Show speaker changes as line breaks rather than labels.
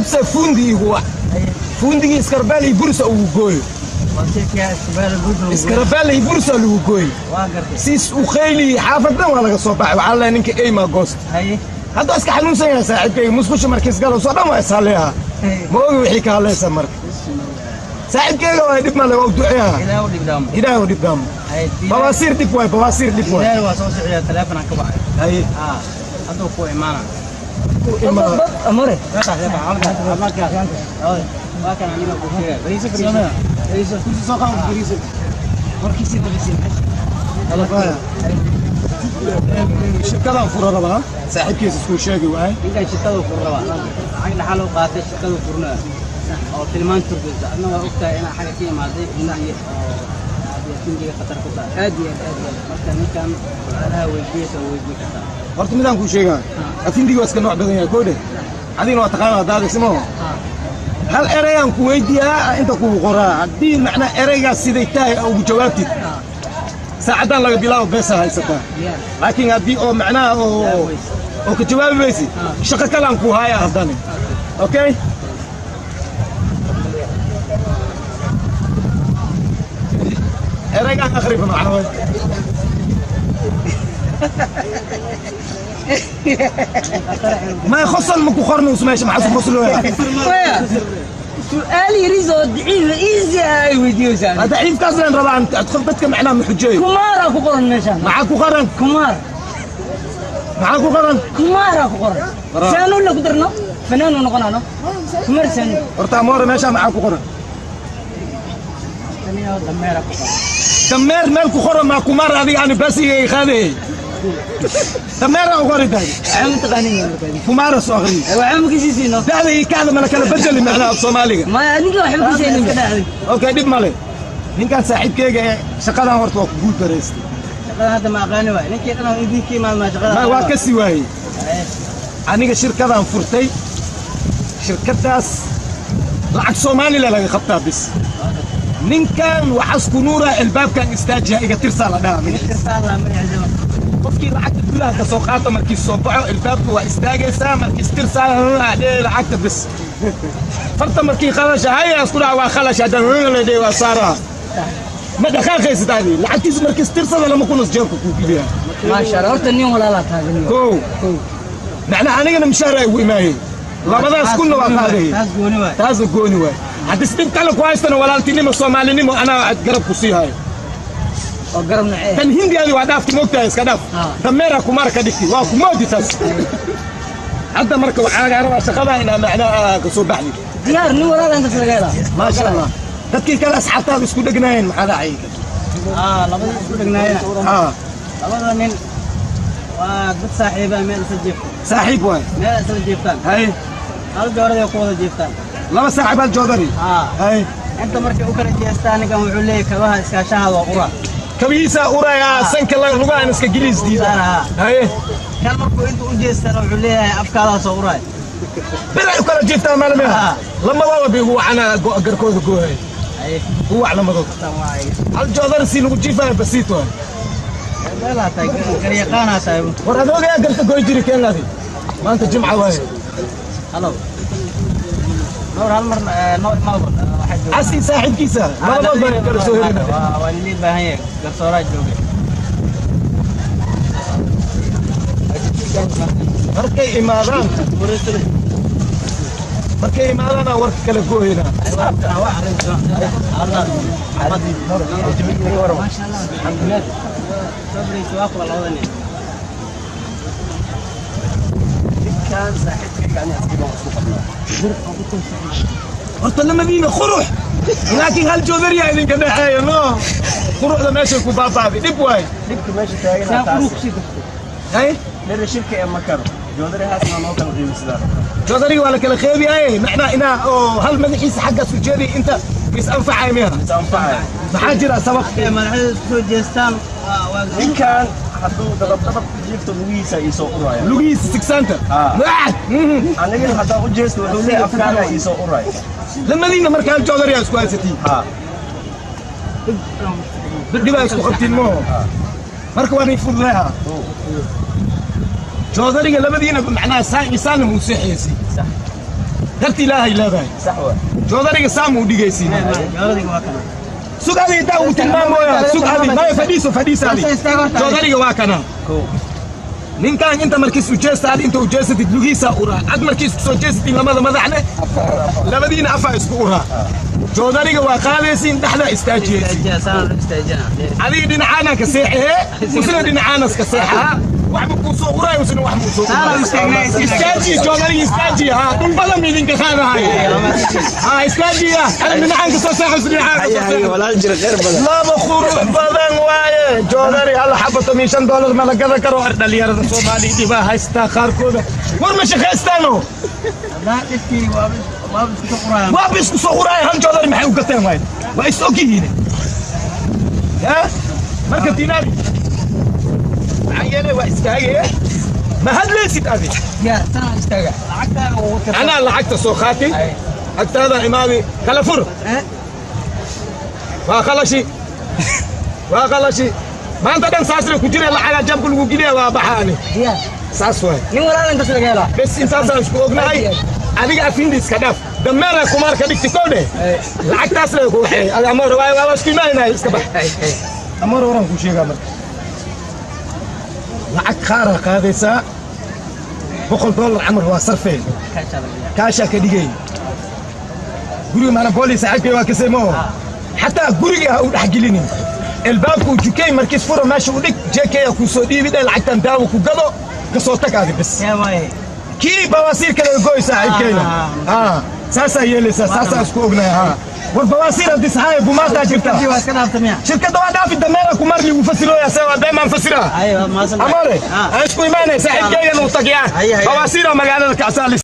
قبسة فوندي هو فوندي إسكربالي بورصة وجوي إسكربالي بورصة وجوي سيس وخيلي حافظنا ولا صباح وعلى إنك أي ما قصد هذا أسكح حنون سنة ساعد كي مسخش مركز قالوا صدام ويسالها ما هو يحكي على سمر ساعد كي هو يدب ما له دعيها إذا هو دب دام بواسير دبوي بواسير دبوي
إذا هو صوص على تلفنا كبار
هاي
هذا هو إيمانا
إما
أمره
لا تعرف ما كان ما كان عندنا كوفية بريسة بريسة كل ساقة بريسة مركزي بريسة
الله فاهم شركة فرنا بقى صاحب كيس سكول شاقي وعي
إنك شركة فرنا عندنا حلو قاتل شركة فرنا أو تلمان تربيز أنا وقتها أنا حاجة فيها مع ذيك إن هي تنجي خطر كذا هادي مثلا كان على وجهي سوي كذا
horta midaan kuu sheegaa afindiga waa iska nooc badan yahay koodhe adigna waa taqaanaa daada ismoo hal erayaan ku weydiiyaa inta kuu qoraa haddii macnaa eraygaas siday tahay ugu jawaabtid saacaddaan laga bilaabo beesa haysataa laakiin haddii oo macnaha oo ka jawaabi weysid shaqo kalaan kuu haaya haddani okay eraygaan akhriba macna way ما يخصل مكو خرن وسماش مع خصله
سؤال يريزو ضعيف ايزي فيديو زين
هذا ضعيف كازن ربع انت ادخلتك معناه محجي
كمار اكو قرن مشان
معاكو قرن
كمار
معاكو قرن
كمار اكو قرن شانو اللي قدرنا فنان ونقنا كمار سن
ورتا مور ماشي معاكو قرن دمير مالكو قرن مع كمار هذه يعني بس خذي دمير او قرن هذه
عم تغني
كمار صغير
وعم كيسينو
هذا كان ملك انا بدل معناه الصومالي
ما انك وحب كيسين
اوكي دب مالي nin kan saaxiibkeyga shaqadan horta waa ku guul dareystay
shaqada hadda ma aqaani waay ninkii kana idinki ma shaqada
waa ka sii waayay aniga shirkadan furtay shirkadaas lacag Soomaaliya laga qabtaa bis ninkan waxas ku nuura albaabkan istaajiya iga tirsaa la dhaamay
tirsaa la mariyay
qofkii lacagta gudaha ka soo qaata markii soo baxo albaabku waa istaagaysaa markii tirsaa lacagta bis farta markii khalash haya isku dhac waa khalash hadan leeday waa saara ما دخل ستادي لعتيز مركز ترسل لما كنا سجارك كوكيليا
ما شاء الله تنيو ولا لا تاجني
كو معناها أنا مشارع وإماهي لا بدأ سكون وقاعده تاز قوني واي حتى ستين كلا كويس أنا ولا تني مصومالي نمو أنا أتقرب كوسيها
أقرب نعيه
كان هندي هذا وعداف كموتايس كداف تميرا كمار كديكي وكمودي تاس حتى مركب عاقة أنا شغلها هنا معناها كصباحني
ديار نور هذا أنت تلقاه
ما شاء الله dadkii kala asxaabtaada isku dhagnaayeen maxaa dhacay
labada isku dhagnaayeen labada nin waa dad saaxiiba meel isla jiifto
saaxiib waay
meel isla jiiftaan
hay
hal joodari ku wada jiiftaan
laba saaxiib hal joodari hay
inta markay u kala jeestaan ninkan wuxuu leeyahay kabaha iskaashahaada waa ura
kabihiisa uraya sanka lugahan iska giliis diida hay
kan markuu inta u jeestaan wuxuu leeyahay afkaadaas oo uraya
bilaa u kala jiiftaan maalmaha lama waa bigu ana garkooda goohay هو على مضض الجودر سي لو جيفا بسيطه
لا تاي قريقانا تاي
ورادو يا قلت جوي جيري كان هذه ما انت جمعه واي
هلو نور هالمر نور مالبل واحد
عسي صاحب كيسه ما ما قرسو هنا
واللي باهي قرصوراج جوجي
markay imaadaan markay imaadaan warka kala gooyna
صبري سواق والله ودني كان صاحبك يعني
horta lamadiina qurux laakiin hal joodar yaa idin ka dhaxeeyo no quruxda meesha ku baabaaday dib waay
dibka meesha taagan
hay
leer shirka ee makaro joodari haasna noo kala qiimsada
joodari wala kala qeybiyay macna ina oo hal madaxiisa xagga soo jeedi inta is anfacay miya maxaa jira sabab
madaxda soo jeestaan
ninkan hadduu dabab jiifto lugihiisa iisoo uraya
lugihiisa sigsanta waad
anigana haddaan u jeesto wuxuu leeyahay afkaaga iisoo uraya
lamadiina marka hal joodari isku haysatiin بدي بقى اسكو خبتين مو مركب واني فضلها جودري لبدينا معناها سان موسيحي سي darti ilaahay leedahay
sax waa
joodariga saam u dhigaysiin
joodariga waa kana
sugaadi inta uu tilmaamayo sugaadi ma fadhiisaadi joodariga waa kana ninkan inta markiis u jeestaadi inta u jeesatid lugiisa ura ad markiis soo jeesatid lamada madaxne labadiina afa isku ura joodariga waa qaadaysiin dhaxda istaajiyaysiin adiga dhinacaana ka seexee musna dhinacaana ka seexaa waxba ku soo uray musna wax mu soo istaaji joodariga istaaji ha dul badan idinka qaadahay ha istaaji ya dhinacaanka soo seexo dhinacaanka
walaal jira qeyr badan
laba qurux badan waaye joodari hal xabato $5 ma la gada karo dhalinyarada Soomaaliyeed diba haysta qaarkooda war ma shaqaystaano وابس كسوراي هم جودر maxay u gateen waay waa isogihiin marka diinaari ayene waa istaagay ma hadlaysid adi
ya tan istaaga lacagta oo
ana lacagta soo qaati agtaada imaadi kala fur waa khalashi maanta dhan saasre ku jira lacag jabku lagu giliya waa baxaani
ya
saas waay
nin walaalan ka soo gala
bes intaas isku ognahay adiga afindi iska dhaaf dameera kumaar ka dhigti koode lacagtaas la ku waxay amar waa isku imaanay iska bax amar waran ku sheega marka lacag qaara qaadaysa $100 amar waa sarfay kaasha ka dhigay guriga mana booliis xaqay waa kasaymo hatta guriga u dhaxgelinin البابكو جوكي مركز فورو ماشي ودك جيكي كو سو ديبي لعقتان داو كو غدو كسو تكادي بس
يا واي
كي بواسير كلا غوي ساعد كينا ساسا يلي ساسا اسكو اوغنا والبواسير دي صحايب وما تاجرتها شركه دوا دافي دميرك ومرلي وفسروا يا سوا دائما فسرها
ايوه ما سمعت
امري اشكو ايماني ساعد كينا وطقيان بواسير مغالده كاسالي